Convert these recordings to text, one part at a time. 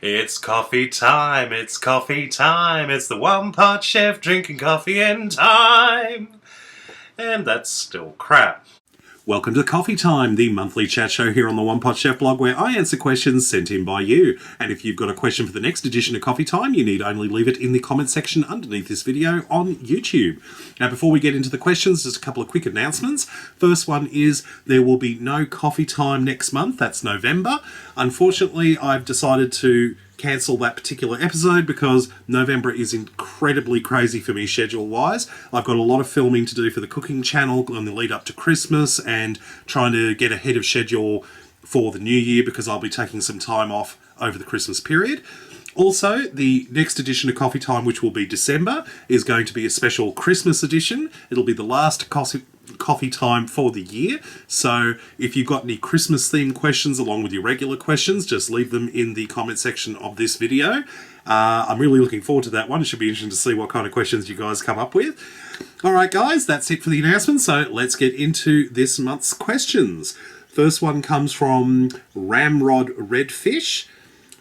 It's coffee time, it's coffee time, it's the One Pot Chef drinking coffee in time. And that's still crap. Welcome to Coffee Time, the monthly chat show here on the OnePotChefBlog, where I answer questions sent in by you. And if you've got a question for the next edition of Coffee Time, you need only leave it in the comment section underneath this video on YouTube. Now, before we get into the questions, just a couple of quick announcements. First one is there will be no Coffee Time next month. That's November. Unfortunately, I've decided to cancel that particular episode because November is incredibly crazy for me schedule-wise. I've got a lot of filming to do for the cooking channel on the lead up to Christmas and trying to get ahead of schedule for the new year because I'll be taking some time off over the Christmas period. Also, the next edition of Coffee Time, which will be December, is going to be a special Christmas edition. It'll be the last coffee time for the year. So if you've got any Christmas themed questions along with your regular questions, just leave them in the comment section of this video. I'm really looking forward to that one. It should be interesting to see what kind of questions you guys come up with. All right, guys, that's it for the announcement. So let's get into this month's questions. First one comes from Ramrod Redfish.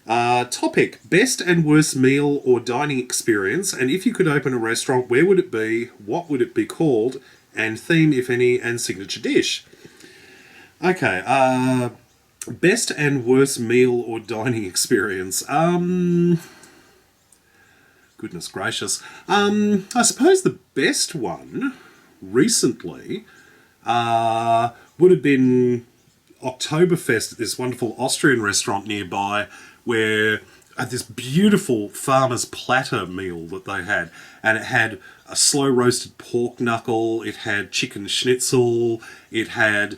Topic, best and worst meal or dining experience, and if you could open a restaurant, where would it be, what would it be called, and theme, if any, and signature dish. Okay, best and worst meal or dining experience. Goodness gracious. I suppose the best one recently would have been Oktoberfest at this wonderful Austrian restaurant nearby, where this beautiful farmer's platter meal that they had, and it had a slow roasted pork knuckle, it had chicken schnitzel, it had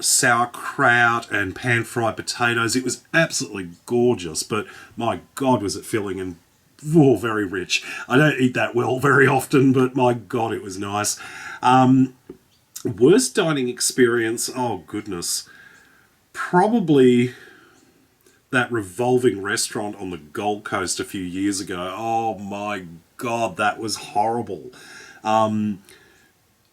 sauerkraut and pan fried potatoes. It was absolutely gorgeous, but my God, was it filling and very rich. I don't eat that well very often, but my God, it was nice. Worst dining experience, oh goodness, probably that revolving restaurant on the Gold Coast a few years ago. Oh my God, that was horrible.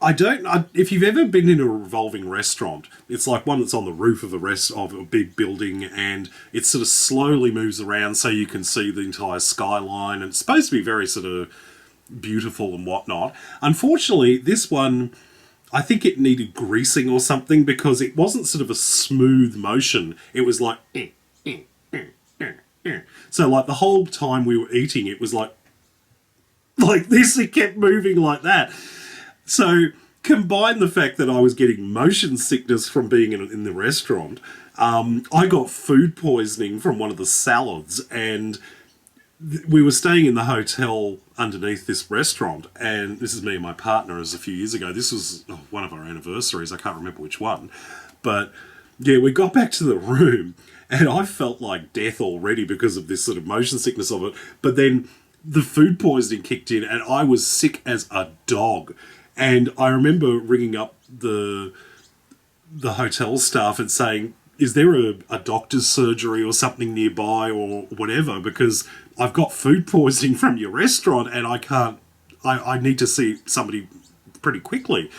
If you've ever been in a revolving restaurant, it's like one that's on the roof of a big building, and it sort of slowly moves around so you can see the entire skyline, and it's supposed to be very sort of beautiful and whatnot. Unfortunately, this one, I think it needed greasing or something, because it wasn't sort of a smooth motion. It was like so like the whole time we were eating, it was like this. It kept moving like that. So combine the fact that I was getting motion sickness from being in the restaurant. I got food poisoning from one of the salads, and we were staying in the hotel underneath this restaurant, and this is me and my partner. It was a few years ago. This was one of our anniversaries. I can't remember which one. But yeah, we got back to the room, and I felt like death already because of this sort of motion sickness of it. But then the food poisoning kicked in, and I was sick as a dog. And I remember ringing up the hotel staff and saying, is there a doctor's surgery or something nearby or whatever? Because I've got food poisoning from your restaurant, and I need to see somebody pretty quickly.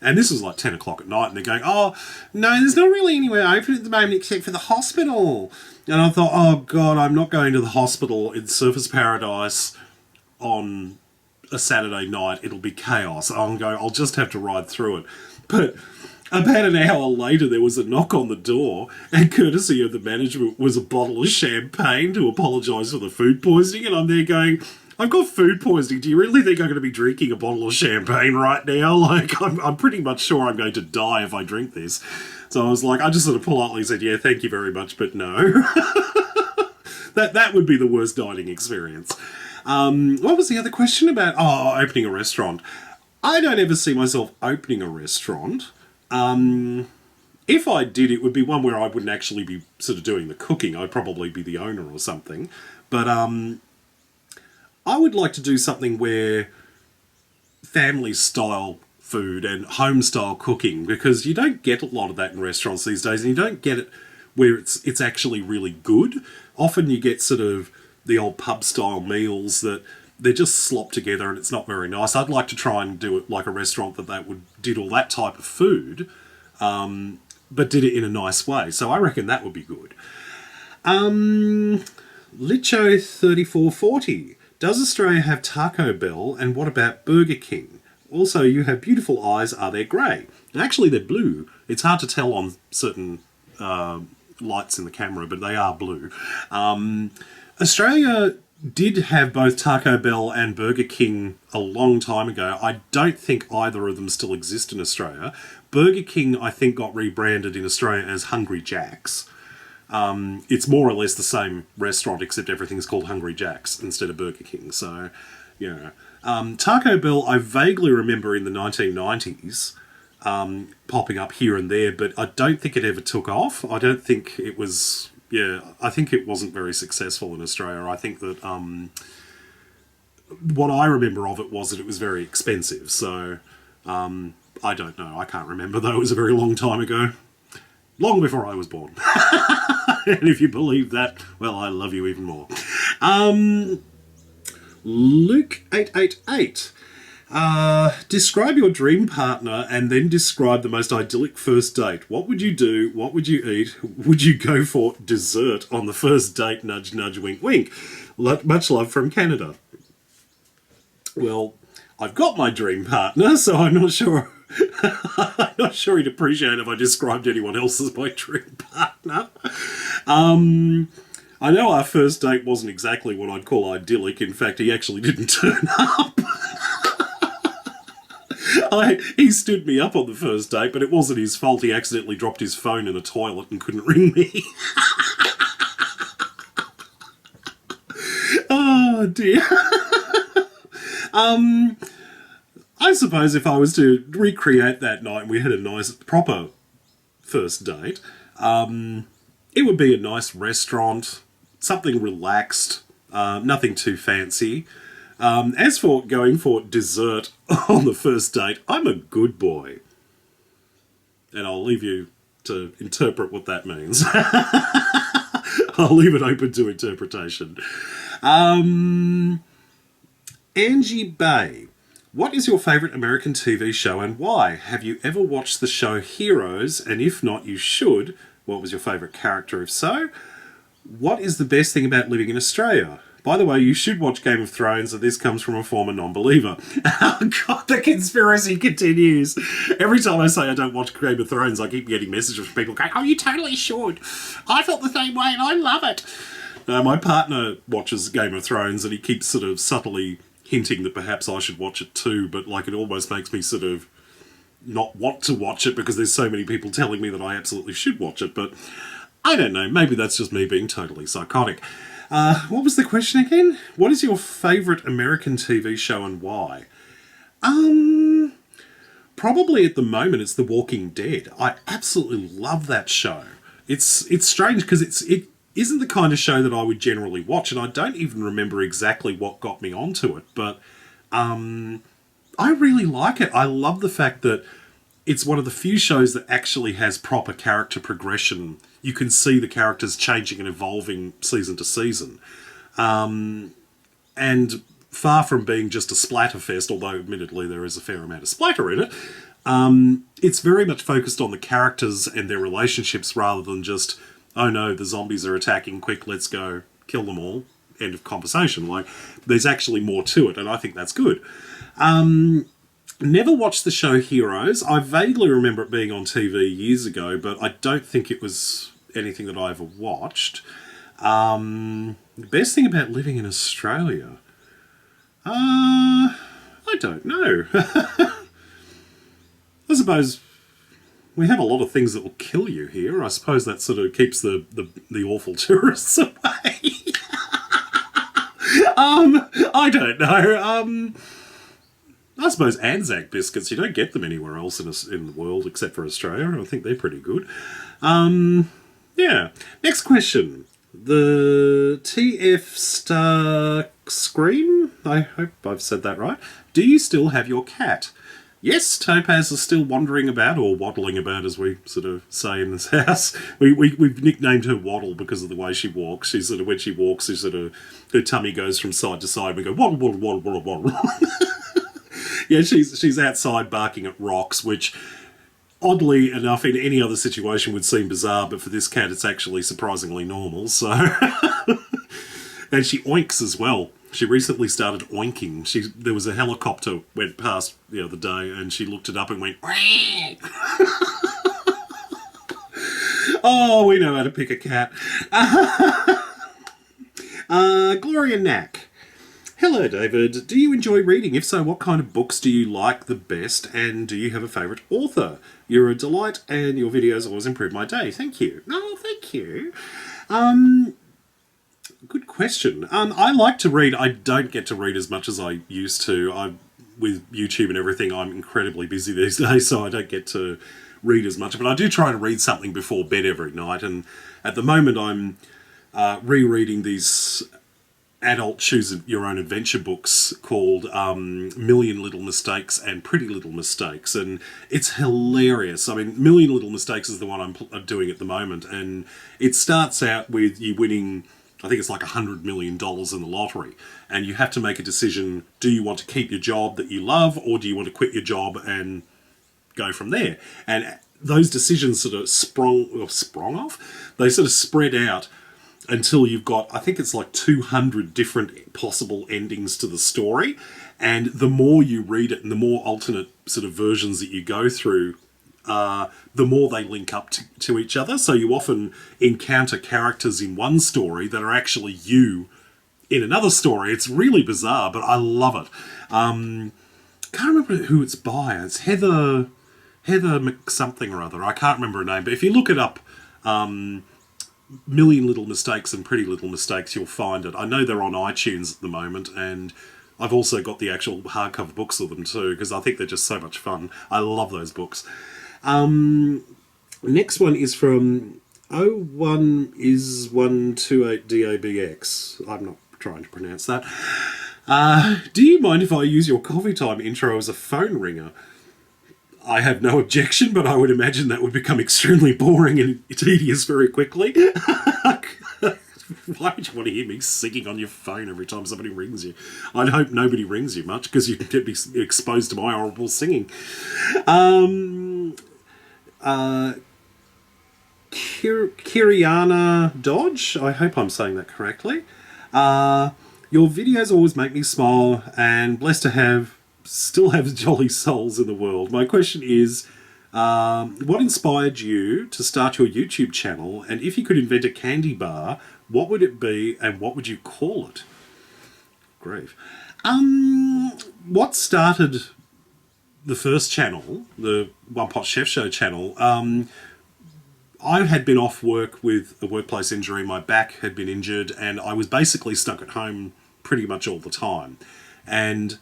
And this was like 10 o'clock at night, and they're going, oh, no, there's not really anywhere open at the moment except for the hospital. And I thought, oh, God, I'm not going to the hospital in Surfers Paradise on a Saturday night. It'll be chaos. I'll just have to ride through it. But about an hour later, there was a knock on the door, and courtesy of the management was a bottle of champagne to apologise for the food poisoning. And I'm there going, I've got food poisoning. Do you really think I'm going to be drinking a bottle of champagne right now? Like, I'm pretty much sure I'm going to die if I drink this. So I was like, I just sort of politely said, yeah, thank you very much, but no. That would be the worst dining experience. What was the other question about? Oh, opening a restaurant. I don't ever see myself opening a restaurant. If I did, it would be one where I wouldn't actually be sort of doing the cooking. I'd probably be the owner or something. But I would like to do something where family-style food and home-style cooking, because you don't get a lot of that in restaurants these days, and you don't get it where it's actually really good. Often you get sort of the old pub-style meals that they're just slopped together and it's not very nice. I'd like to try and do it like a restaurant that did all that type of food, but did it in a nice way. So I reckon that would be good. Licho3440. Does Australia have Taco Bell, and what about Burger King? Also, you have beautiful eyes. Are they grey? Actually, they're blue. It's hard to tell on certain lights in the camera, but they are blue. Australia did have both Taco Bell and Burger King a long time ago. I don't think either of them still exist in Australia. Burger King, I think, got rebranded in Australia as Hungry Jack's. It's more or less the same restaurant, except everything's called Hungry Jack's instead of Burger King. So, yeah. Taco Bell, I vaguely remember in the 1990s popping up here and there, but I don't think it ever took off. I don't think it was... Yeah, I think it wasn't very successful in Australia. I think that what I remember of it was that it was very expensive. So, I don't know. I can't remember, though. It was a very long time ago. Long before I was born. And if you believe that, well, I love you even more. Luke888. Describe your dream partner and then describe the most idyllic first date. What would you do? What would you eat? Would you go for dessert on the first date? Nudge, nudge, wink, wink. Much love from Canada. Well, I've got my dream partner, so I'm not sure... I'm not sure he'd appreciate if I described anyone else as my dream partner. I know our first date wasn't exactly what I'd call idyllic. In fact, he actually didn't turn up. He stood me up on the first date, but it wasn't his fault. He accidentally dropped his phone in a toilet and couldn't ring me. Oh, dear. I suppose if I was to recreate that night and we had a nice, proper first date, it would be a nice restaurant, something relaxed, nothing too fancy. As for going for dessert on the first date, I'm a good boy. And I'll leave you to interpret what that means. I'll leave it open to interpretation. Angie Bay. What is your favourite American TV show and why? Have you ever watched the show Heroes? And if not, you should. What was your favourite character if so? What is the best thing about living in Australia? By the way, you should watch Game of Thrones, and this comes from a former non-believer. Oh, God, the conspiracy continues. Every time I say I don't watch Game of Thrones, I keep getting messages from people going, oh, you totally should. I felt the same way, and I love it. My partner watches Game of Thrones, and he keeps sort of subtly hinting that perhaps I should watch it too, but like it almost makes me sort of not want to watch it because there's so many people telling me that I absolutely should watch it, but I don't know, maybe that's just me being totally psychotic. What was the question again? What is your favourite American TV show and why? Probably at the moment it's The Walking Dead. I absolutely love that show. It's strange because it isn't the kind of show that I would generally watch, and I don't even remember exactly what got me onto it, but I really like it. I love the fact that it's one of the few shows that actually has proper character progression. You can see the characters changing and evolving season to season. And far from being just a splatterfest, although admittedly there is a fair amount of splatter in it, it's very much focused on the characters and their relationships rather than just, oh no, the zombies are attacking, quick, let's go kill them all, end of conversation. Like, there's actually more to it, and I think that's good. Never watched the show Heroes. I vaguely remember it being on TV years ago, but I don't think it was anything that I ever watched. The best thing about living in Australia? I don't know. I suppose we have a lot of things that will kill you here. I suppose that sort of keeps the awful tourists away. I don't know. I suppose Anzac biscuits, you don't get them anywhere else in the world except for Australia. I think they're pretty good. Yeah. Next question. The TF Star Scream, I hope I've said that right. Do you still have your cat? Yes, Topaz is still wandering about, or waddling about as we sort of say in this house. We've nicknamed her Waddle because of the way she walks. She sort of, when she walks, she sort of, her tummy goes from side to side. We go, waddle, waddle, waddle, waddle, waddle. Yeah, she's outside barking at rocks, which oddly enough in any other situation would seem bizarre, but for this cat it's actually surprisingly normal. So And she oinks as well. She recently started oinking. There was a helicopter went past the other day, and she looked it up and went, oh, we know how to pick a cat. Gloria Knack. Hello, David. Do you enjoy reading? If so, what kind of books do you like the best, and do you have a favourite author? You're a delight, and your videos always improve my day. Thank you. Oh, thank you. Good question. I like to read. I don't get to read as much as I used to. With YouTube and everything, I'm incredibly busy these days, so I don't get to read as much. But I do try to read something before bed every night, and at the moment I'm rereading these adult choose-your-own adventure books called Million Little Mistakes and Pretty Little Mistakes, and it's hilarious. I mean, Million Little Mistakes is the one I'm doing at the moment, and it starts out with you winning, I think it's like $100 million in the lottery, and you have to make a decision: do you want to keep your job that you love, or do you want to quit your job and go from there? And those decisions sort of sprung off. They sort of spread out until you've got, I think it's like 200 different possible endings to the story. And the more you read it and the more alternate sort of versions that you go through, the more they link up to each other. So you often encounter characters in one story that are actually you in another story. It's really bizarre, but I love it. Can't remember who it's by. It's Heather something or other. I can't remember her name, but if you look it up, Million Little Mistakes and Pretty Little Mistakes, you'll find it. I know they're on iTunes at the moment, and I've also got the actual hardcover books of them too, because I think they're just so much fun. I love those books. Next one is from 01is128DABX. I'm not trying to pronounce that. Do you mind if I use your coffee time intro as a phone ringer? I have no objection, but I would imagine that would become extremely boring and tedious very quickly. Why would you want to hear me singing on your phone every time somebody rings you? I'd hope nobody rings you much, because you could be exposed to my horrible singing. Kiriana Dodge, I hope I'm saying that correctly. Your videos always make me smile, and blessed to still have jolly souls in the world. My question is, what inspired you to start your YouTube channel? And if you could invent a candy bar, what would it be, and what would you call it? Grief. What started the first channel, the One Pot Chef Show channel? I had been off work with a workplace injury. My back had been injured, and I was basically stuck at home pretty much all the time. And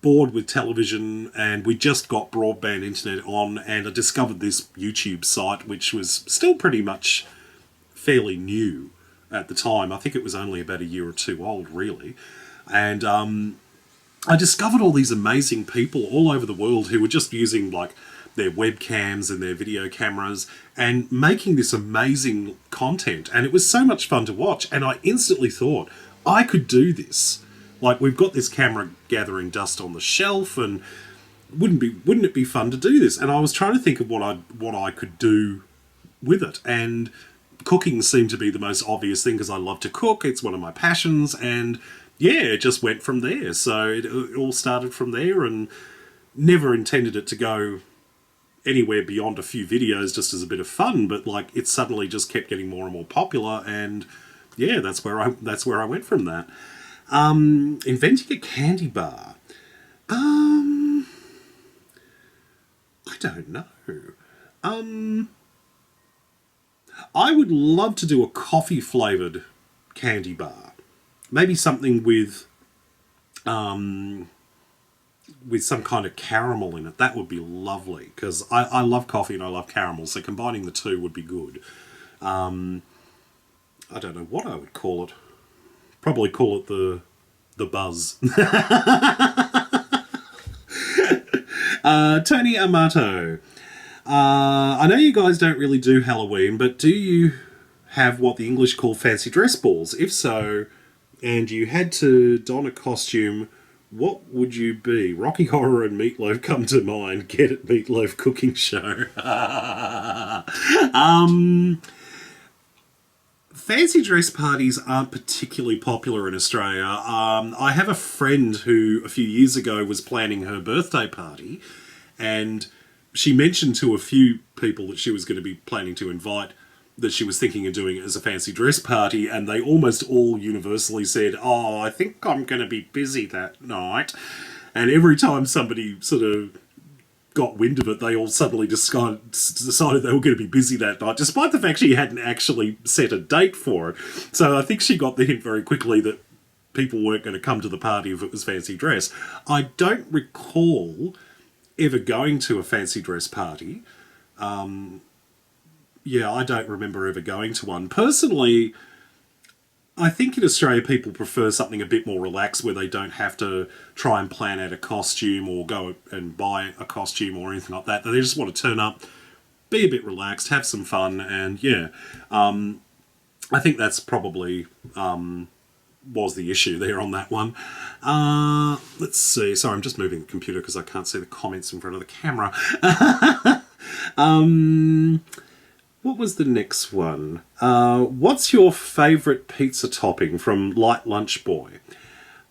bored with television, and we just got broadband internet on, and I discovered this YouTube site, which was still pretty much fairly new at the time. I think it was only about a year or two old, really. And I discovered all these amazing people all over the world who were just using like their webcams and their video cameras and making this amazing content, and it was so much fun to watch. And I instantly thought, I could do this. Like, we've got this camera gathering dust on the shelf, and wouldn't it be fun to do this? And I was trying to think of what I could do with it, and cooking seemed to be the most obvious thing, because I love to cook. It's one of my passions, and yeah, it just went from there. So it all started from there, and never intended it to go anywhere beyond a few videos just as a bit of fun, but like, it suddenly just kept getting more and more popular, and yeah, that's where I went from that. Inventing a candy bar. I don't know. I would love to do a coffee-flavoured candy bar. Maybe something with some kind of caramel in it. That would be lovely, because I love coffee and I love caramel, so combining the two would be good. I don't know what I would call it. Probably call it the Buzz. Tony Amato. I know you guys don't really do Halloween, but do you have what the English call fancy dress balls? If so, and you had to don a costume, what would you be? Rocky Horror and Meatloaf come to mind. Get it, Meatloaf cooking show. fancy dress parties aren't particularly popular in Australia. I have a friend who a few years ago was planning her birthday party, and she mentioned to a few people that she was going to be planning to invite that she was thinking of doing it as a fancy dress party, and they almost all universally said, "Oh, I think I'm going to be busy that night." And every time somebody sort of got wind of it, they all suddenly decided they were going to be busy that night, despite the fact she hadn't actually set a date for it. So I think she got the hint very quickly that people weren't going to come to the party if it was fancy dress. I don't recall ever going to a fancy dress party. I don't remember ever going to one. Personally, I think in Australia people prefer something a bit more relaxed where they don't have to try and plan out a costume or go and buy a costume or anything like that. They just want to turn up, be a bit relaxed, have some fun, and I think that's probably was the issue there on that one. Let's see. Sorry, I'm just moving the computer because I can't see the comments in front of the camera. What was the next one? What's your favourite pizza topping from Light Lunch Boy?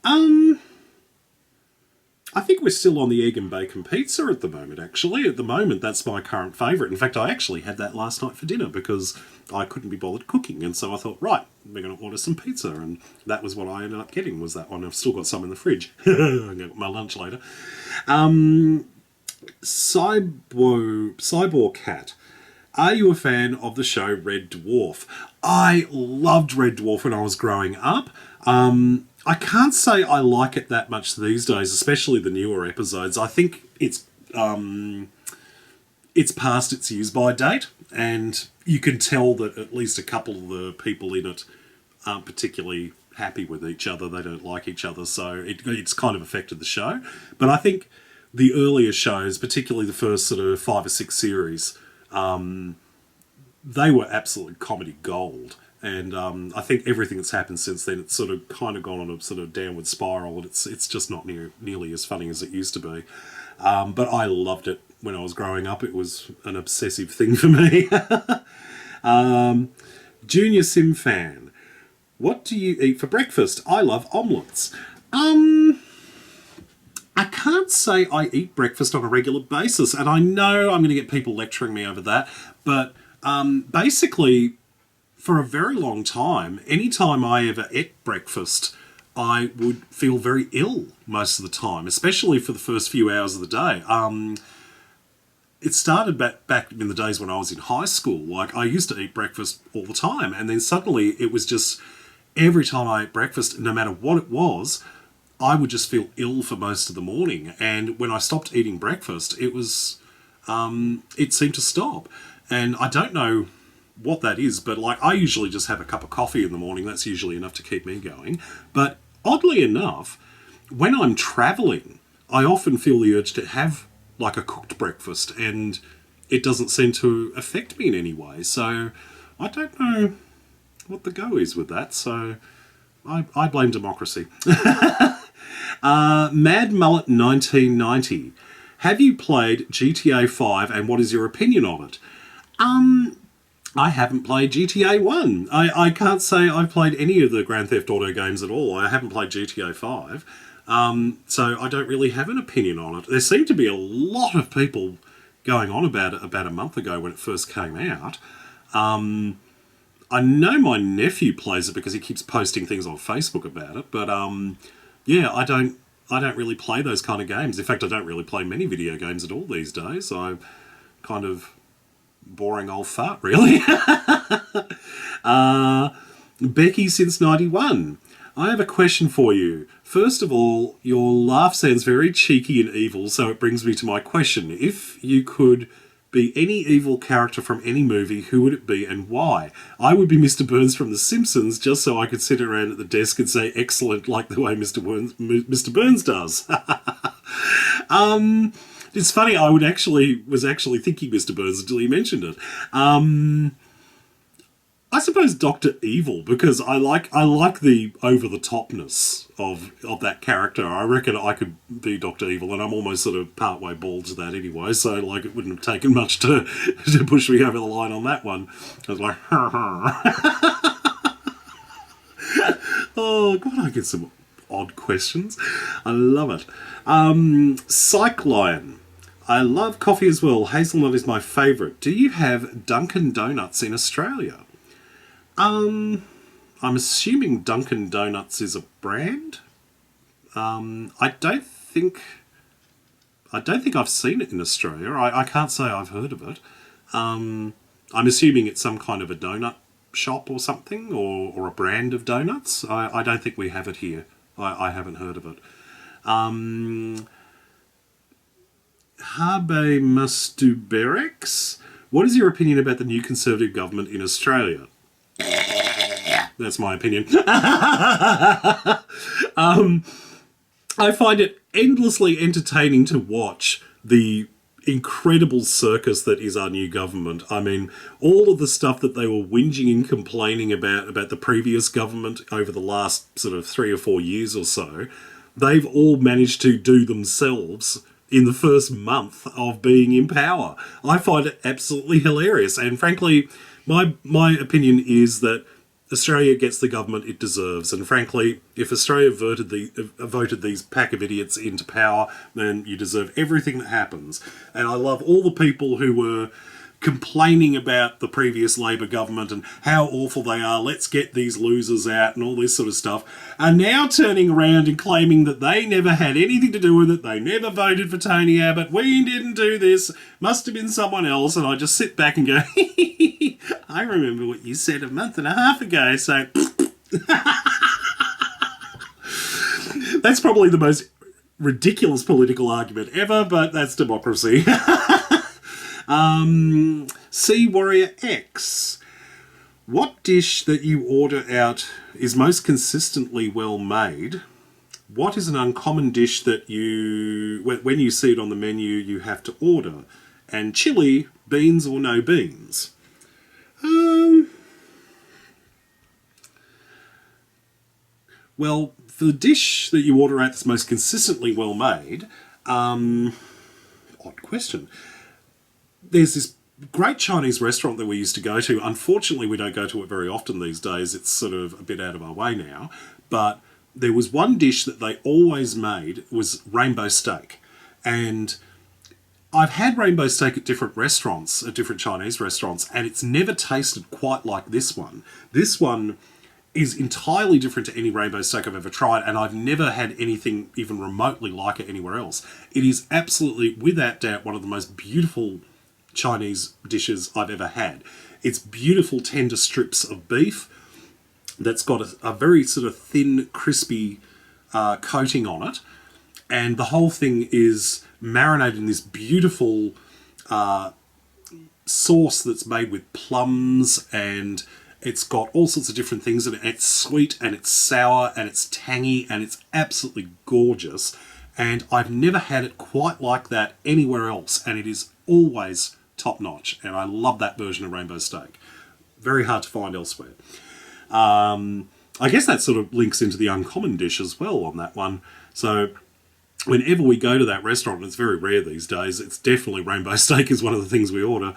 I think we're still on the egg and bacon pizza at the moment, actually. At the moment, that's my current favourite. In fact, I actually had that last night for dinner because I couldn't be bothered cooking. And so I thought, right, we're going to order some pizza. And that was what I ended up getting, was that one. I've still got some in the fridge. I'll get my lunch later. Cyborg Cat. Are you a fan of the show Red Dwarf? I loved Red Dwarf when I was growing up. I can't say I like it that much these days, especially the newer episodes. I think it's past its use-by date, and you can tell that at least a couple of the people in it aren't particularly happy with each other. They don't like each other, so it's kind of affected the show. But I think the earlier shows, particularly the first sort of 5 or 6 series, they were absolute comedy gold. And I think everything that's happened since then, it's sort of kind of gone on a sort of downward spiral, and it's just not nearly as funny as it used to be. But I loved it when I was growing up. It was an obsessive thing for me. Junior Sim fan. What do you eat for breakfast? I love omelettes. I can't say I eat breakfast on a regular basis, and I know I'm going to get people lecturing me over that, but basically, for a very long time, anytime I ever ate breakfast, I would feel very ill most of the time, especially for the first few hours of the day. It started back in the days when I was in high school. Like, I used to eat breakfast all the time, and then suddenly it was just every time I ate breakfast, no matter what it was, I would just feel ill for most of the morning. And when I stopped eating breakfast, it was it seemed to stop. And I don't know what that is, but like, I usually just have a cup of coffee in the morning. That's usually enough to keep me going. But oddly enough, when I'm traveling, I often feel the urge to have like a cooked breakfast, and it doesn't seem to affect me in any way. So I don't know what the go is with that. So I blame democracy. Mad Mullet 1990. Have you played GTA 5 and what is your opinion of it? I haven't played GTA 1. I can't say I've played any of the Grand Theft Auto games at all. I haven't played GTA 5. So I don't really have an opinion on it. There seemed to be a lot of people going on about it about a month ago when it first came out. I know my nephew plays it because he keeps posting things on Facebook about it, but I don't really play those kind of games. In fact, I don't really play many video games at all these days. I'm kind of boring old fart, really. Becky since 91. I have a question for you. First of all, your laugh sounds very cheeky and evil, so it brings me to my question. If you could be any evil character from any movie, who would it be and why? I would be Mr. Burns from The Simpsons, just so I could sit around at the desk and say excellent like the way Mr. Burns does. It's funny, I was actually thinking Mr. Burns until he mentioned it. I suppose Dr. Evil, because I like the over-the-topness of that character. I reckon I could be Dr. Evil, and I'm almost sort of partway bald to that anyway, so like it wouldn't have taken much to push me over the line on that one. I was like, Oh, God, I get some odd questions. I love it. Cyclion. I love coffee as well. Hazelnut is my favourite. Do you have Dunkin' Donuts in Australia? I'm assuming Dunkin' Donuts is a brand. I don't think I've seen it in Australia. I can't say I've heard of it. I'm assuming it's some kind of a donut shop or something, or a brand of donuts. I don't think we have it here. I haven't heard of it. Habe Mustuberix. What is your opinion about the new Conservative government in Australia? That's my opinion. I find it endlessly entertaining to watch the incredible circus that is our new government. I mean, all of the stuff that they were whinging and complaining about the previous government over the last sort of 3 or 4 years or so, they've all managed to do themselves in the first month of being in power. I find it absolutely hilarious. And frankly, my opinion is that Australia gets the government it deserves, and frankly, if Australia voted these pack of idiots into power, then you deserve everything that happens. And I love all the people who were complaining about the previous Labor government and how awful they are, let's get these losers out and all this sort of stuff, are now turning around and claiming that they never had anything to do with it, they never voted for Tony Abbott, we didn't do this, must have been someone else. And I just sit back and go, I remember what you said a month and a half ago, so that's probably the most ridiculous political argument ever, but that's democracy. Sea Warrior X. What dish that you order out is most consistently well made? What is an uncommon dish that you, when you see it on the menu, you have to order? And chili, beans or no beans? Well, for the dish that you order out that's most consistently well made, odd question. There's this great Chinese restaurant that we used to go to. Unfortunately, we don't go to it very often these days. It's sort of a bit out of our way now. But there was one dish that they always made, was rainbow steak. And I've had rainbow steak at different restaurants, at different Chinese restaurants, and it's never tasted quite like this one. This one is entirely different to any rainbow steak I've ever tried, and I've never had anything even remotely like it anywhere else. It is absolutely, without doubt, one of the most beautiful Chinese dishes I've ever had. It's beautiful tender strips of beef that's got a very sort of thin, crispy coating on it, and the whole thing is marinated in this beautiful sauce that's made with plums, and it's got all sorts of different things in it. It's sweet and it's sour and it's tangy and it's absolutely gorgeous. And I've never had it quite like that anywhere else, and it is always top notch. And I love that version of rainbow steak. Very hard to find elsewhere. I guess that sort of links into the uncommon dish as well on that one. So whenever we go to that restaurant, and it's very rare these days, it's definitely rainbow steak is one of the things we order.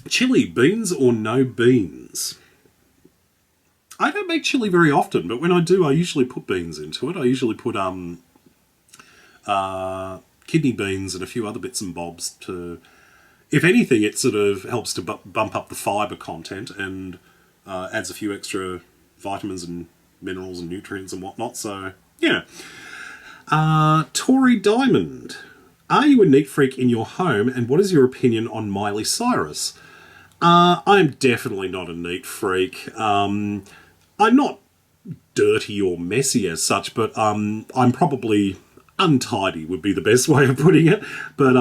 Chili, beans or no beans? I don't make chili very often, but when I do, I usually put beans into it. I usually put kidney beans and a few other bits and bobs to... If anything, it sort of helps to bump up the fibre content and adds a few extra vitamins and minerals and nutrients and whatnot. So, yeah. Tori Diamond. Are you a neat freak in your home, and what is your opinion on Miley Cyrus? I'm definitely not a neat freak. I'm not dirty or messy as such, but I'm probably untidy would be the best way of putting it. But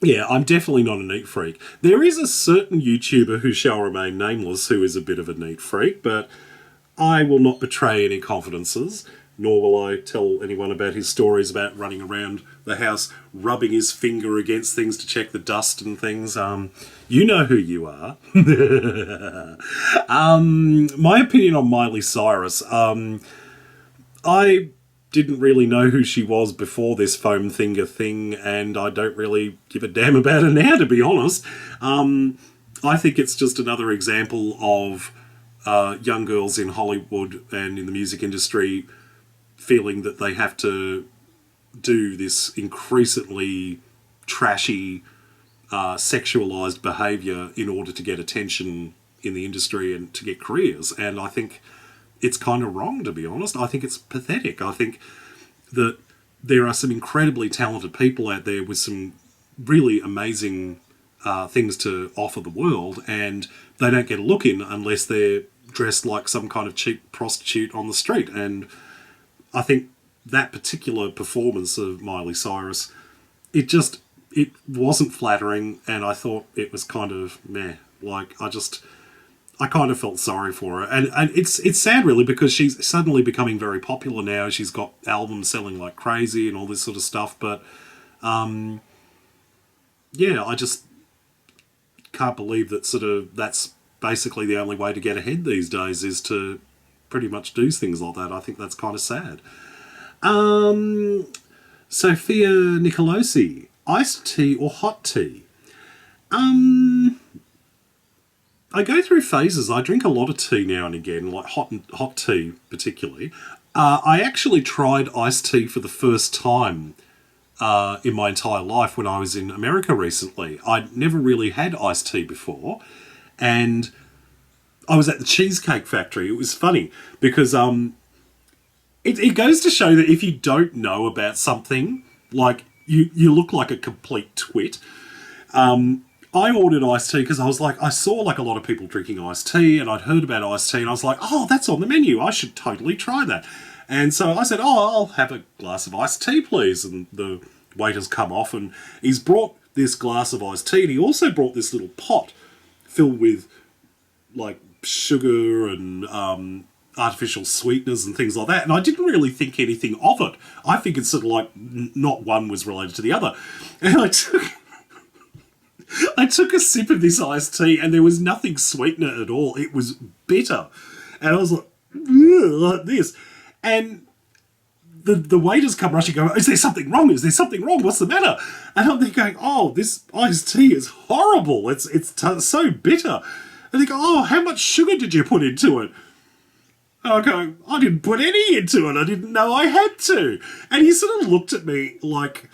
yeah, I'm definitely not a neat freak. There is a certain YouTuber who shall remain nameless who is a bit of a neat freak, but I will not betray any confidences, nor will I tell anyone about his stories about running around the house rubbing his finger against things to check the dust and things. You know who you are. My opinion on Miley Cyrus. I didn't really know who she was before this foam finger thing, and I don't really give a damn about her now, to be honest. I think it's just another example of young girls in Hollywood and in the music industry feeling that they have to do this increasingly trashy, sexualized behaviour in order to get attention in the industry and to get careers. And I think it's kind of wrong, to be honest. I think it's pathetic. I think that there are some incredibly talented people out there with some really amazing things to offer the world, and they don't get a look in unless they're dressed like some kind of cheap prostitute on the street. And I think that particular performance of Miley Cyrus, it wasn't flattering, and I thought it was kind of meh. Like, I kind of felt sorry for her. And it's sad, really, because she's suddenly becoming very popular now. She's got albums selling like crazy and all this sort of stuff. But, yeah, I just can't believe that that's basically the only way to get ahead these days, is to pretty much do things like that. I think that's kind of sad. Sophia Nicolosi, iced tea or hot tea? I go through phases. I drink a lot of tea now and again, like hot tea particularly. I actually tried iced tea for the first time in my entire life when I was in America recently. I'd never really had iced tea before, and I was at the Cheesecake Factory. It was funny because it goes to show that if you don't know about something, like you look like a complete twit. I ordered iced tea because I was like, I saw like a lot of people drinking iced tea, and I'd heard about iced tea, and I was like, oh, that's on the menu. I should totally try that. And so I said, oh, I'll have a glass of iced tea, please. And the waiter's come off, and he's brought this glass of iced tea, and he also brought this little pot filled with like sugar and artificial sweeteners and things like that. And I didn't really think anything of it. I figured sort of like not one was related to the other. And I took a sip of this iced tea, and there was nothing sweetener at all. It was bitter. And I was like, like this. And the waiters come rushing, going, is there something wrong? Is there something wrong? What's the matter? And I'm there going, oh, this iced tea is horrible. It's so bitter. And they go, oh, how much sugar did you put into it? And I go, I didn't put any into it. I didn't know I had to. And he sort of looked at me like,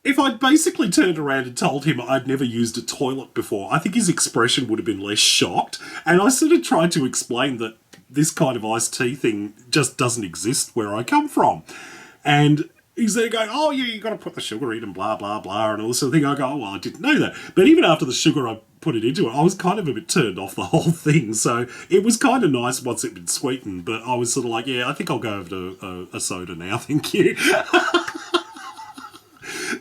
if I'd basically turned around and told him I'd never used a toilet before, I think his expression would have been less shocked. And I sort of tried to explain that this kind of iced tea thing just doesn't exist where I come from. And he's there going, oh, yeah, you got to put the sugar in and blah, blah, blah, and all this sort of thing. I go, oh, well, I didn't know that. But even after the sugar, I put it into it, I was kind of a bit turned off the whole thing. So it was kind of nice once it'd been sweetened. But I was sort of like, yeah, I think I'll go over to a soda now, thank you.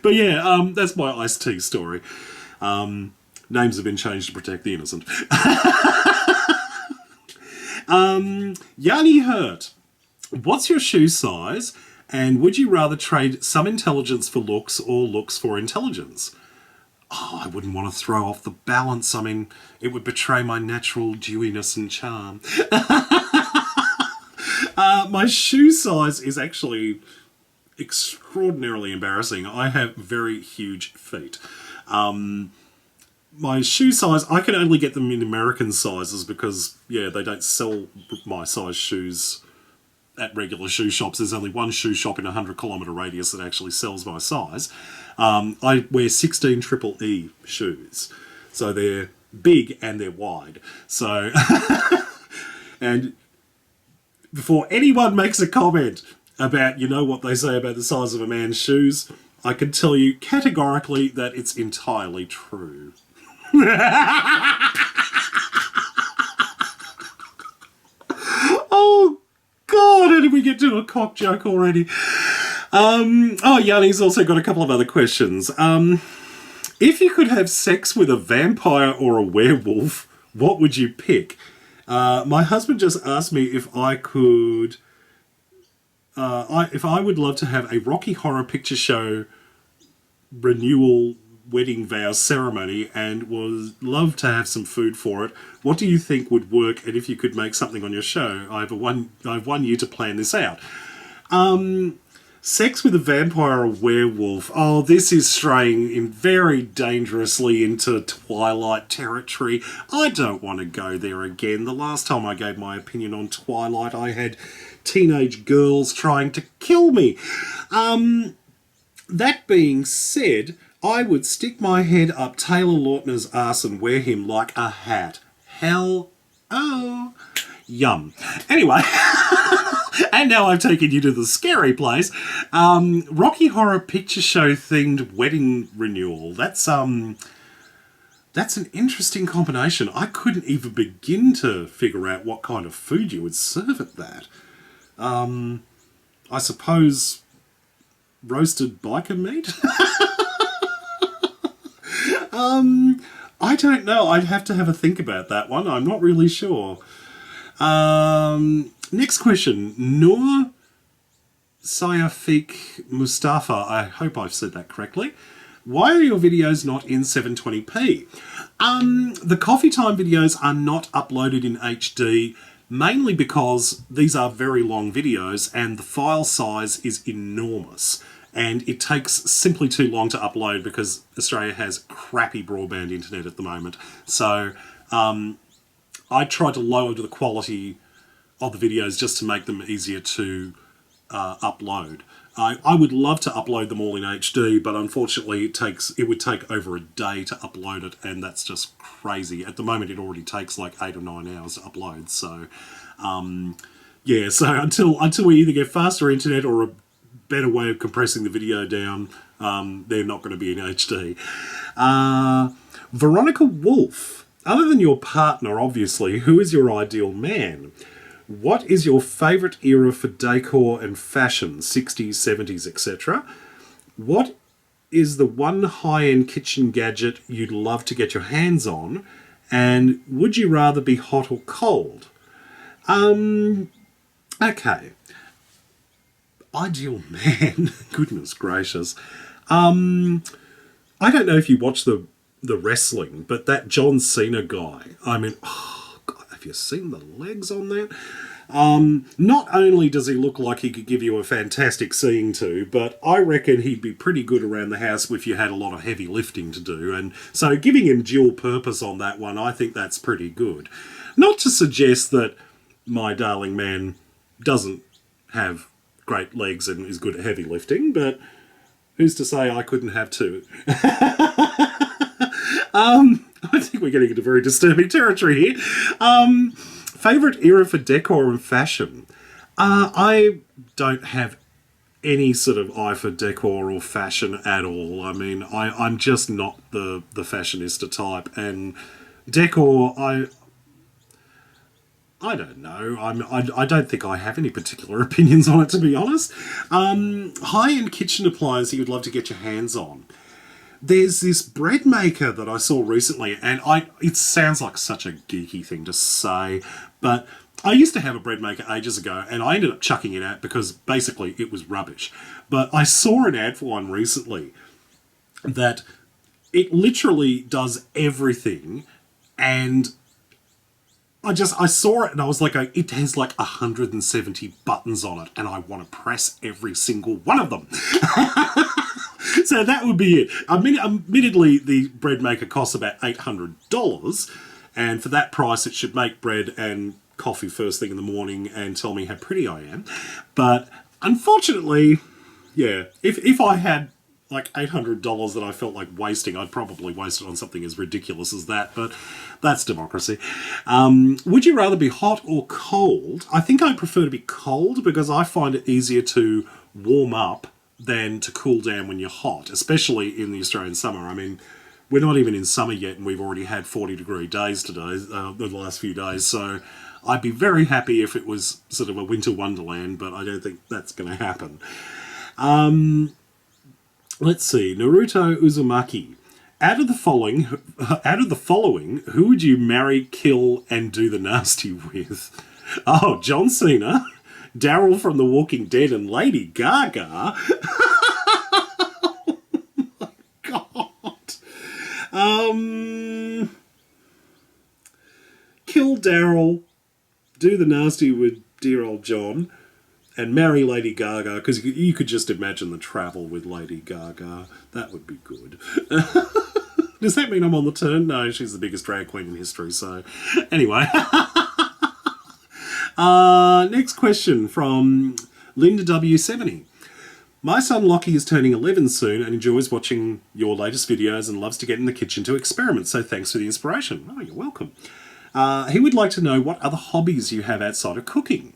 But yeah, that's my iced tea story. Names have been changed to protect the innocent. Yanni Hurt, what's your shoe size? And would you rather trade some intelligence for looks or looks for intelligence? Oh, I wouldn't want to throw off the balance. I mean, it would betray my natural dewiness and charm. My shoe size is actually extraordinarily embarrassing. I have very huge feet. My shoe size, I can only get them in American sizes because, yeah, they don't sell my size shoes at regular shoe shops. There's only one shoe shop in a 100-kilometre radius that actually sells my size. I wear 16 triple E shoes. So they're big and they're wide. So, and before anyone makes a comment about, you know what they say about the size of a man's shoes, I can tell you categorically that it's entirely true. Oh, God, how did we get to a cock joke already? Yanni's also got a couple of other questions. If you could have sex with a vampire or a werewolf, what would you pick? My husband just asked me if I could... if I would love to have a Rocky Horror Picture Show renewal wedding vows ceremony and would love to have some food for it. What do you think would work? And if you could make something on your show, I have 1 year to plan this out. Sex with a vampire or werewolf. Oh, this is straying in very dangerously into Twilight territory. I don't want to go there again. The last time I gave my opinion on Twilight, I had teenage girls trying to kill me. That being said, I would stick my head up Taylor Lautner's arse and wear him like a hat. Hell, oh, yum. Anyway, and now I've taken you to the scary place. Rocky Horror Picture Show themed wedding renewal. That's an interesting combination. I couldn't even begin to figure out what kind of food you would serve at that. I suppose roasted biker meat? I don't know. I'd have to have a think about that one. I'm not really sure. Next question. Noor Sayafik Mustafa. I hope I've said that correctly. Why are your videos not in 720p? The coffee time videos are not uploaded in HD, mainly because these are very long videos and the file size is enormous. And it takes simply too long to upload because Australia has crappy broadband internet at the moment. So I tried to lower the quality of the videos just to make them easier to upload. I would love to upload them all in HD, but unfortunately it would take over a day to upload it, and that's just crazy. At the moment, it already takes like 8 or 9 hours to upload. So yeah, so until we either get faster internet or a better way of compressing the video down, they're not going to be in HD. Veronica Wolf. Other than your partner, obviously, who is your ideal man? What is your favourite era for decor and fashion, 60s, 70s, etc.? What is the one high-end kitchen gadget you'd love to get your hands on? And would you rather be hot or cold? Okay. Ideal man. Goodness gracious. I don't know if you watch the wrestling, but that John Cena guy, I mean, oh God, have you seen the legs on that? Not only does he look like he could give you a fantastic seeing to, but I reckon he'd be pretty good around the house if you had a lot of heavy lifting to do. And so giving him dual purpose on that one, I think that's pretty good. Not to suggest that my darling man doesn't have great legs and is good at heavy lifting, but who's to say I couldn't have two? I think we're getting into very disturbing territory here. Favourite era for decor and fashion? I don't have any sort of eye for decor or fashion at all. I mean, I'm just not the fashionista type, and decor, I don't know. I don't think I have any particular opinions on it, to be honest. High-end kitchen appliance you'd love to get your hands on. There's this bread maker that I saw recently, and it sounds like such a geeky thing to say, but I used to have a bread maker ages ago, and I ended up chucking it out because basically it was rubbish. But I saw an ad for one recently that it literally does everything, and I saw it and I was like, it has like 170 buttons on it and I want to press every single one of them. So that would be it. Admittedly, the bread maker costs about $800, and for that price it should make bread and coffee first thing in the morning and tell me how pretty I am. But unfortunately, yeah, if I had like $800 that I felt like wasting, I'd probably waste it on something as ridiculous as that, but that's democracy. Would you rather be hot or cold? I think I prefer to be cold because I find it easier to warm up than to cool down when you're hot, especially in the Australian summer. I mean, we're not even in summer yet and we've already had 40-degree days today, the last few days, so I'd be very happy if it was sort of a winter wonderland, but I don't think that's going to happen. Let's see, Naruto Uzumaki. Out of the following, who would you marry, kill, and do the nasty with? Oh, John Cena, Daryl from The Walking Dead, and Lady Gaga. Oh my God. Kill Daryl, do the nasty with dear old John, and marry Lady Gaga, because you could just imagine the travel with Lady Gaga. That would be good. Does that mean I'm on the turn? No, she's the biggest drag queen in history, so... Anyway. Next question from Linda W70. My son Lockie is turning 11 soon and enjoys watching your latest videos and loves to get in the kitchen to experiment, so thanks for the inspiration. Oh, you're welcome. He would like to know what other hobbies you have outside of cooking.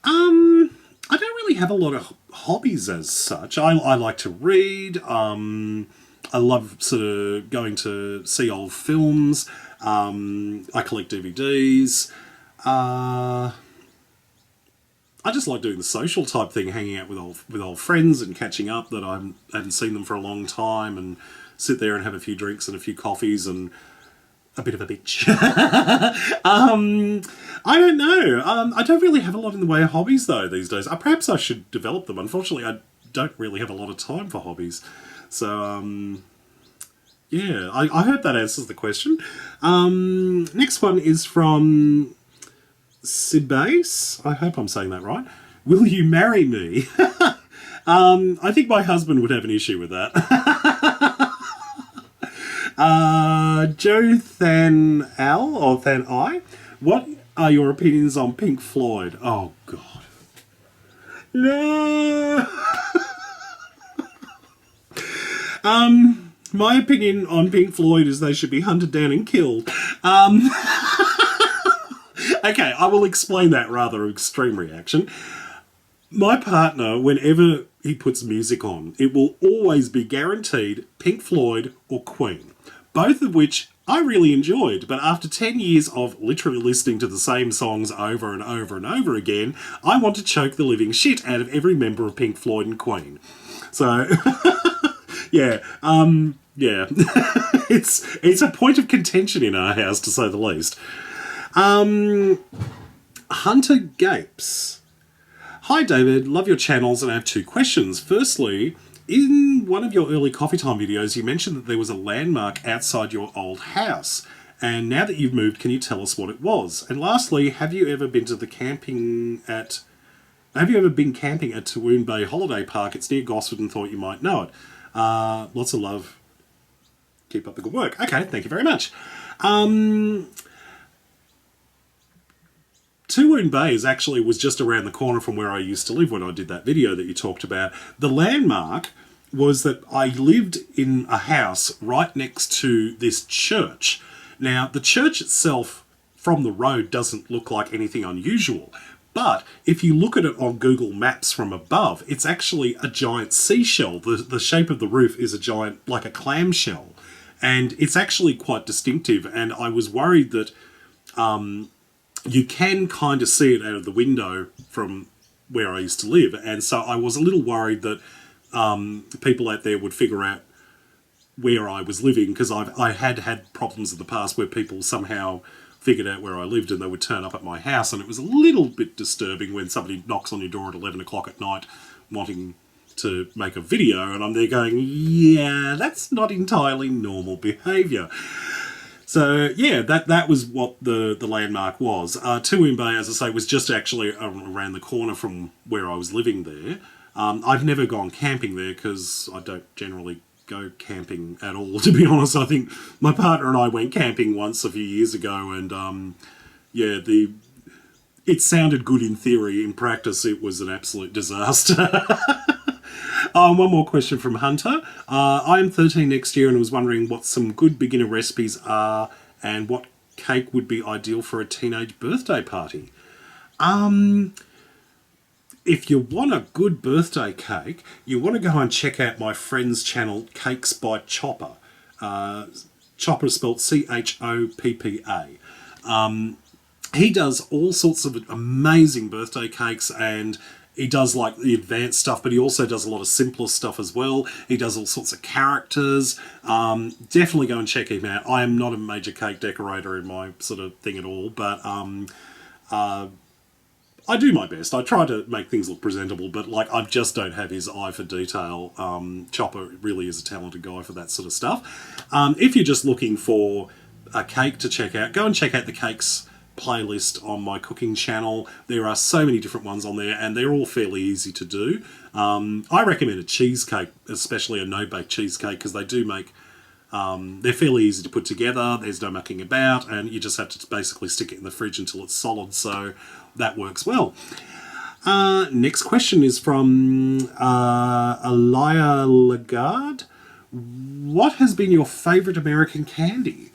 I don't really have a lot of hobbies as such. I like to read. I love sort of going to see old films. I collect DVDs. I just like doing the social type thing, hanging out with old friends and catching up that I hadn't seen them for a long time, and sit there and have a few drinks and a few coffees and a bit of a bitch. I don't know. I don't really have a lot in the way of hobbies though these days. Perhaps I should develop them. Unfortunately, I don't really have a lot of time for hobbies. So, yeah, I hope that answers the question. Next one is from Sibase. I hope I'm saying that right. Will you marry me? I think my husband would have an issue with that. Joe Than Al, or Than I, what are your opinions on Pink Floyd? Oh, God. No! My opinion on Pink Floyd is they should be hunted down and killed. Okay, I will explain that rather extreme reaction. My partner, whenever he puts music on, it will always be guaranteed Pink Floyd or Queen, both of which I really enjoyed, but after 10 years of literally listening to the same songs over and over and over again, I want to choke the living shit out of every member of Pink Floyd and Queen. So, yeah, yeah. It's a point of contention in our house, to say the least. Hunter Gapes. Hi David, love your channels and I have two questions. Firstly, in one of your early coffee time videos you mentioned that there was a landmark outside your old house, and now that you've moved, can you tell us what it was? And lastly, have you ever been camping at Tawoon Bay Holiday Park? It's near Gosford and thought you might know it. Lots of love. Keep up the good work. Okay, thank you very much. Tawoon Bay was just around the corner from where I used to live when I did that video that you talked about. The landmark was that I lived in a house right next to this church. Now, the church itself from the road doesn't look like anything unusual, but if you look at it on Google Maps from above, it's actually a giant seashell. The shape of the roof is a giant, like a clamshell, and it's actually quite distinctive, and I was worried that you can kind of see it out of the window from where I used to live. And so I was a little worried that people out there would figure out where I was living, because I had problems in the past where people somehow figured out where I lived and they would turn up at my house. And it was a little bit disturbing when somebody knocks on your door at 11 o'clock at night wanting to make a video. And I'm there going, yeah, that's not entirely normal behaviour. So, yeah, that was what the landmark was. Tawoon Bay, as I say, was just actually around the corner from where I was living there. I've never gone camping there because I don't generally go camping at all, to be honest. I think my partner and I went camping once a few years ago, and, yeah, it sounded good in theory. In practice, it was an absolute disaster. One more question from Hunter. I am 13 next year and was wondering what some good beginner recipes are and what cake would be ideal for a teenage birthday party. If you want a good birthday cake, you want to go and check out my friend's channel, Cakes by Chopper. Chopper is spelled C-H-O-P-P-A. He does all sorts of amazing birthday cakes, and he does like the advanced stuff, but he also does a lot of simpler stuff as well. He does all sorts of characters. Definitely go and check him out. I am not a major cake decorator in my sort of thing at all, but I do my best. I try to make things look presentable, but like I just don't have his eye for detail. Chopper really is a talented guy for that sort of stuff. If you're just looking for a cake to check out, go and check out the Cakes playlist on my cooking channel. There are so many different ones on there, and they're all fairly easy to do. I recommend a cheesecake, especially a no-bake cheesecake, because they do make... they're fairly easy to put together, there's no mucking about, and you just have to basically stick it in the fridge until it's solid, so that works well. Next question is from Alaya Lagarde. What has been your favourite American candy?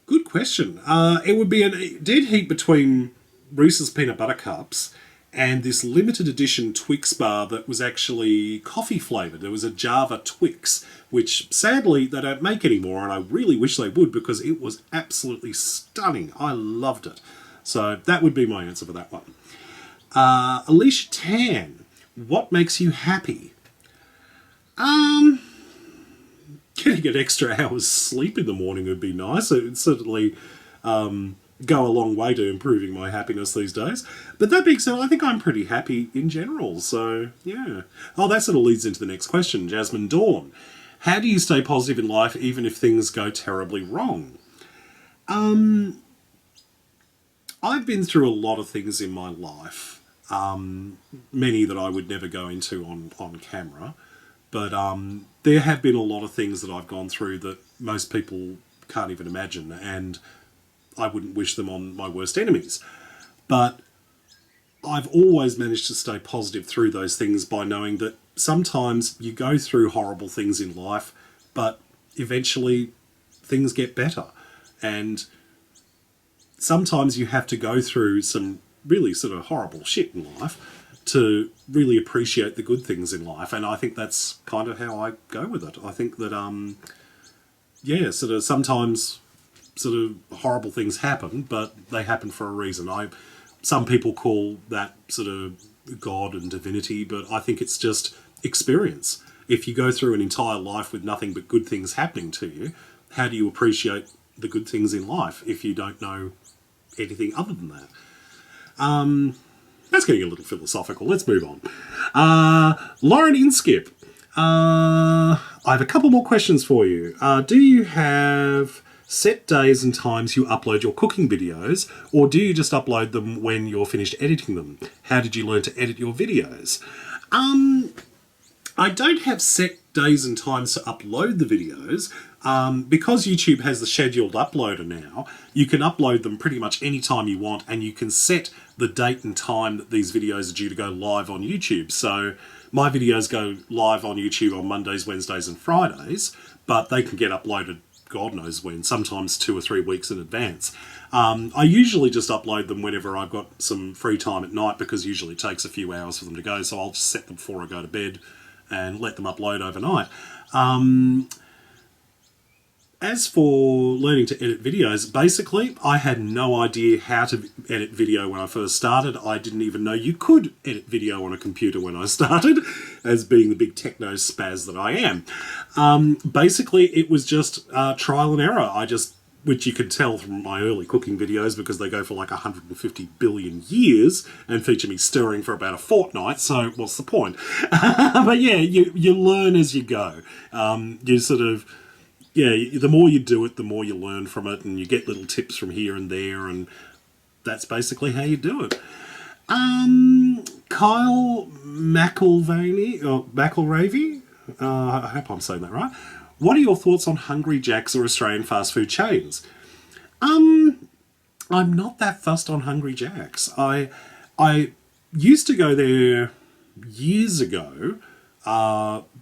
Good question. It would be a dead heat between Reese's Peanut Butter Cups and this limited edition Twix bar that was actually coffee flavoured. There was a Java Twix, which sadly they don't make anymore, and I really wish they would because it was absolutely stunning. I loved it. So that would be my answer for that one. Alicia Tan, what makes you happy? Getting an extra hour's sleep in the morning would be nice. It would certainly go a long way to improving my happiness these days. But that being said, I think I'm pretty happy in general. So, yeah. Oh, that sort of leads into the next question. Jasmine Dawn. How do you stay positive in life even if things go terribly wrong? I've been through a lot of things in my life. Many that I would never go into on camera. But there have been a lot of things that I've gone through that most people can't even imagine, and I wouldn't wish them on my worst enemies. But I've always managed to stay positive through those things by knowing that sometimes you go through horrible things in life, but eventually things get better. And sometimes you have to go through some really sort of horrible shit in life to really appreciate the good things in life. And I think that's kind of how I go with it. I think that, yeah, sort of sometimes sort of horrible things happen, but they happen for a reason. Some people call that sort of God and divinity, but I think it's just experience. If you go through an entire life with nothing but good things happening to you, how do you appreciate the good things in life if you don't know anything other than that? That's getting a little philosophical. Let's move on. Lauren Inskip. I have a couple more questions for you. Do you have set days and times you upload your cooking videos, or do you just upload them when you're finished editing them? How did you learn to edit your videos? I don't have set days and times to upload the videos. Because YouTube has the scheduled uploader now, you can upload them pretty much any time you want, and you can set the date and time that these videos are due to go live on YouTube. So my videos go live on YouTube on Mondays, Wednesdays and Fridays, but they can get uploaded God knows when, sometimes 2 or 3 weeks in advance. I usually just upload them whenever I've got some free time at night, because usually it takes a few hours for them to go, so I'll just set them before I go to bed and let them upload overnight. As for learning to edit videos, basically, I had no idea how to edit video when I first started. I didn't even know you could edit video on a computer when I started, as being the big techno spaz that I am. Basically, it was just trial and error. Which you could tell from my early cooking videos, because they go for like 150 billion years and feature me stirring for about a fortnight, so what's the point? But yeah, you learn as you go. You sort of... Yeah, the more you do it, the more you learn from it, and you get little tips from here and there, and that's basically how you do it. Kyle McElravy, I hope I'm saying that right. What are your thoughts on Hungry Jack's or Australian fast food chains? I'm not that fussed on Hungry Jack's. I used to go there years ago,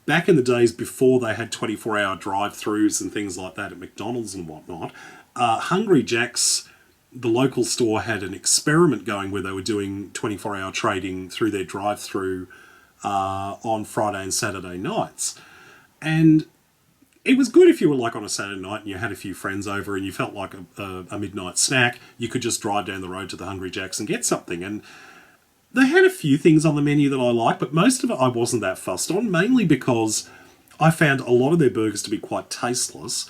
back in the days before they had 24-hour drive-thrus and things like that at McDonald's and whatnot. Hungry Jack's, the local store, had an experiment going where they were doing 24-hour trading through their drive-thru on Friday and Saturday nights. And it was good if you were like on a Saturday night and you had a few friends over and you felt like a midnight snack. You could just drive down the road to the Hungry Jack's and get something. And they had a few things on the menu that I liked, but most of it I wasn't that fussed on, mainly because I found a lot of their burgers to be quite tasteless,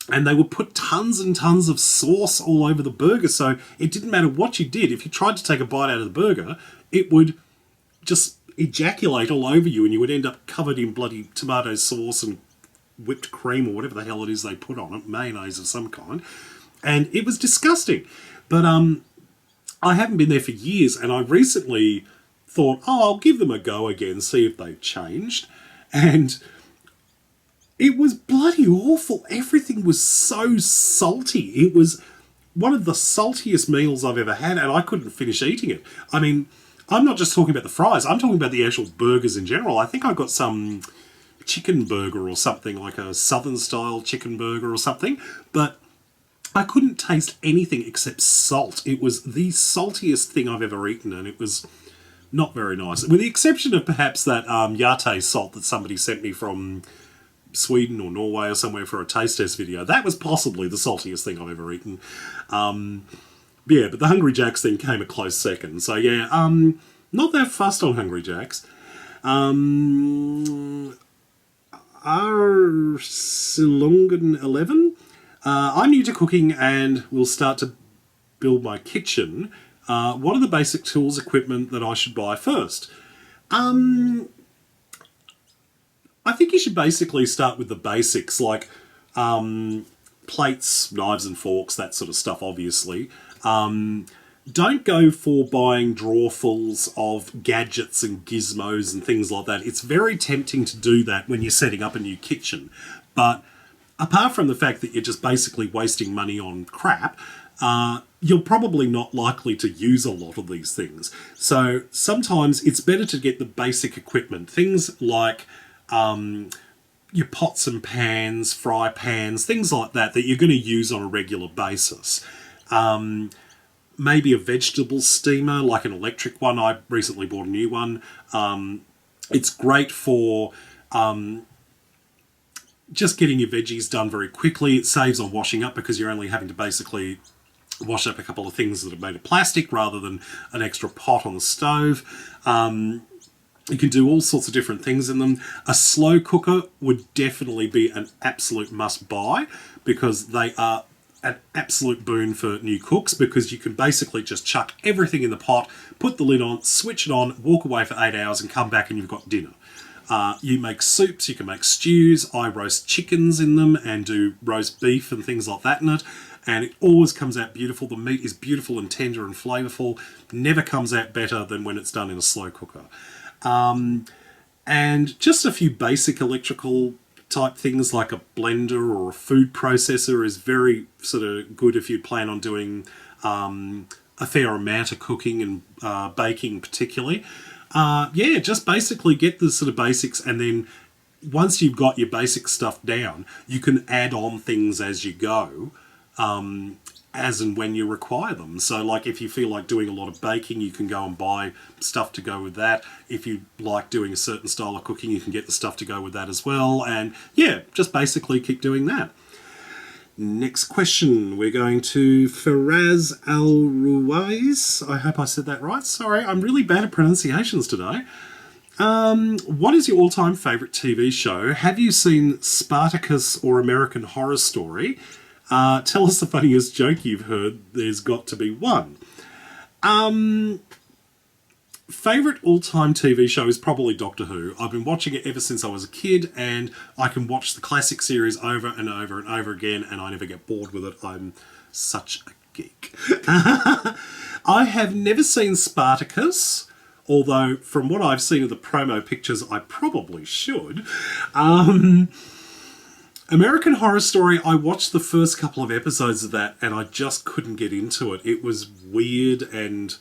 and they would put tons and tons of sauce all over the burger, so it didn't matter what you did. If you tried to take a bite out of the burger, it would just ejaculate all over you, and you would end up covered in bloody tomato sauce and whipped cream or whatever the hell it is they put on it, mayonnaise of some kind. And it was disgusting. But I haven't been there for years, and I recently thought, oh, I'll give them a go again, see if they've changed. And it was bloody awful. Everything was so salty. It was one of the saltiest meals I've ever had, and I couldn't finish eating it. I mean, I'm not just talking about the fries. I'm talking about the actual burgers in general. I think I got some chicken burger or something, like a southern-style chicken burger or something, but I couldn't taste anything except salt. It was the saltiest thing I've ever eaten, and it was not very nice. With the exception of perhaps that Yate salt that somebody sent me from Sweden or Norway or somewhere for a taste test video. That was possibly the saltiest thing I've ever eaten. Yeah, but the Hungry Jacks thing came a close second. So yeah, not that fussed on Hungry Jacks. Silungen11. I'm new to cooking and will start to build my kitchen. What are the basic tools, equipment that I should buy first? I think you should basically start with the basics, like plates, knives and forks, that sort of stuff, obviously. Don't go for buying drawerfuls of gadgets and gizmos and things like that. It's very tempting to do that when you're setting up a new kitchen. But apart from the fact that you're just basically wasting money on crap, you're probably not likely to use a lot of these things. So sometimes it's better to get the basic equipment. Things like your pots and pans, fry pans, things like that you're going to use on a regular basis. Maybe a vegetable steamer, like an electric one. I recently bought a new one. It's great for just getting your veggies done very quickly. It saves on washing up because you're only having to basically wash up a couple of things that are made of plastic rather than an extra pot on the stove. You can do all sorts of different things in them. A slow cooker would definitely be an absolute must-buy because they are an absolute boon for new cooks, because you can basically just chuck everything in the pot, put the lid on, switch it on, walk away for 8 hours and come back and you've got dinner. You make soups, you can make stews. I roast chickens in them and do roast beef and things like that in it. And it always comes out beautiful. The meat is beautiful and tender and flavourful. Never comes out better than when it's done in a slow cooker. And just a few basic electrical type things like a blender or a food processor is very sort of good if you plan on doing a fair amount of cooking and baking particularly. Yeah, just basically get the sort of basics, and then once you've got your basic stuff down, you can add on things as you go, as and when you require them. So like if you feel like doing a lot of baking, you can go and buy stuff to go with that. If you like doing a certain style of cooking, you can get the stuff to go with that as well. And yeah, just basically keep doing that. Next question, we're going to Faraz Al-Ruwais. I hope I said that right. Sorry, I'm really bad at pronunciations today. What is your all-time favourite TV show? Have you seen Spartacus or American Horror Story? Tell us the funniest joke you've heard. There's got to be one. Favourite all-time TV show is probably Doctor Who. I've been watching it ever since I was a kid, and I can watch the classic series over and over and over again, and I never get bored with it. I'm such a geek. I have never seen Spartacus, although from what I've seen of the promo pictures, I probably should. American Horror Story, I watched the first couple of episodes of that and I just couldn't get into it. It was weird and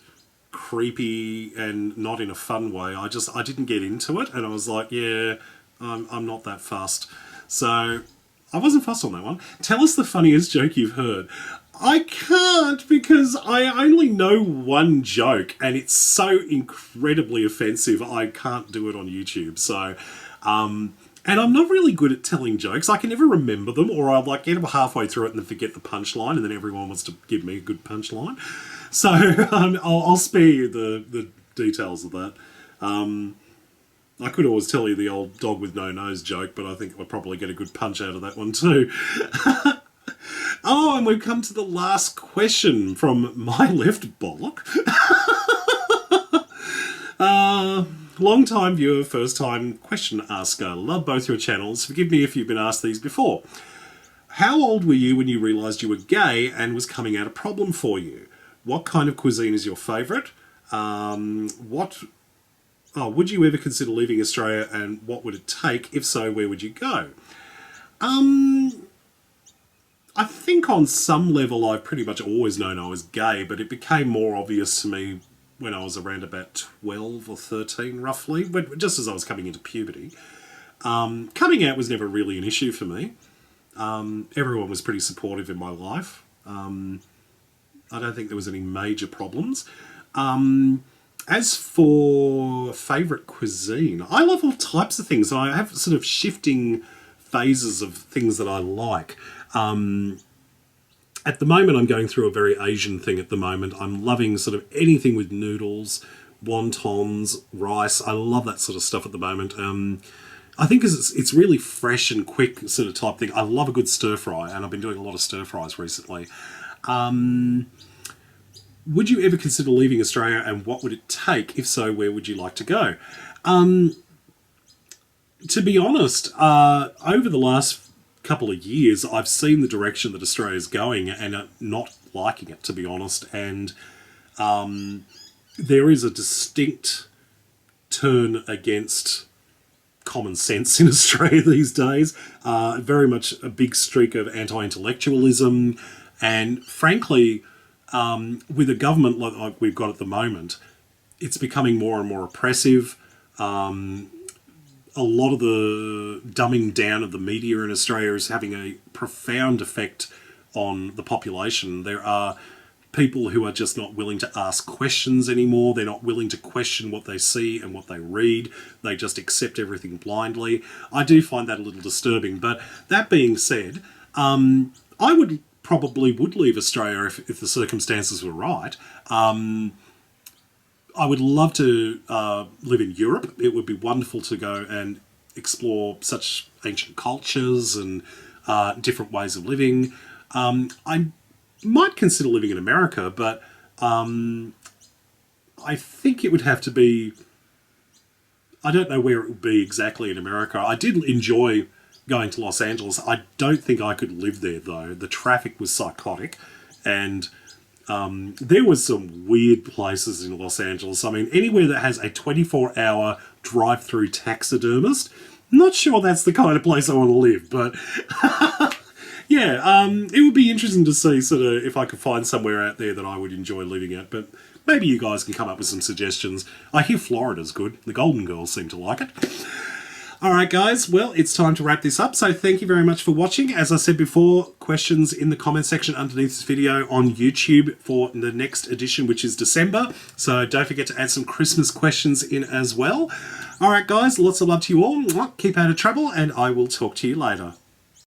creepy and not in a fun way. I didn't get into it, and I was like, yeah, I'm not that fussed. So I wasn't fussed on that one. Tell us the funniest joke you've heard. I can't, because I only know one joke and it's so incredibly offensive I can't do it on YouTube. So and I'm not really good at telling jokes. I can never remember them, or I'll like get halfway through it and then forget the punchline, and then everyone wants to give me a good punchline. So I'll spare you the details of that. I could always tell you the old dog with no nose joke, but I think I'll probably get a good punch out of that one too. Oh, and we've come to the last question from my left bollock. Long time viewer, first time question asker. Love both your channels. Forgive me if you've been asked these before. How old were you when you realised you were gay and was coming out a problem for you? What kind of cuisine is your favourite? Would you ever consider leaving Australia, and what would it take? If so, where would you go? I think on some level I've pretty much always known I was gay, but it became more obvious to me when I was around about 12 or 13, roughly, but just as I was coming into puberty. Coming out was never really an issue for me. Everyone was pretty supportive in my life. I don't think there was any major problems. As for favourite cuisine, I love all types of things. I have sort of shifting phases of things that I like. At the moment, I'm going through a very Asian thing at the moment. I'm loving sort of anything with noodles, wontons, rice. I love that sort of stuff at the moment. I think it's really fresh and quick sort of type thing. I love a good stir fry, and I've been doing a lot of stir fries recently. Would you ever consider leaving Australia, and what would it take? If so, where would you like to go? To be honest, over the last couple of years, I've seen the direction that Australia's going and not liking it, to be honest. And there is a distinct turn against common sense in Australia these days. Very much a big streak of anti-intellectualism. And frankly, with a government like we've got at the moment, it's becoming more and more oppressive. A lot of the dumbing down of the media in Australia is having a profound effect on the population. There are people who are just not willing to ask questions anymore. They're not willing to question what they see and what they read. They just accept everything blindly. I do find that a little disturbing. But that being said, I would leave Australia if the circumstances were right. I would love to live in Europe. It would be wonderful to go and explore such ancient cultures and different ways of living. I might consider living in America, but I think it would have to be... I don't know where it would be exactly in America. I did enjoy going to Los Angeles. I don't think I could live there, though. The traffic was psychotic, and... there was some weird places in Los Angeles. I mean, anywhere that has a 24-hour drive-through taxidermist, not sure that's the kind of place I want to live, but yeah, it would be interesting to see sort of if I could find somewhere out there that I would enjoy living at, but maybe you guys can come up with some suggestions. I hear Florida's good. The Golden Girls seem to like it. Alright guys, well, it's time to wrap this up, so thank you very much for watching. As I said before, questions in the comment section underneath this video on YouTube for the next edition, which is December, so don't forget to add some Christmas questions in as well. Alright guys, lots of love to you all, keep out of trouble, and I will talk to you later.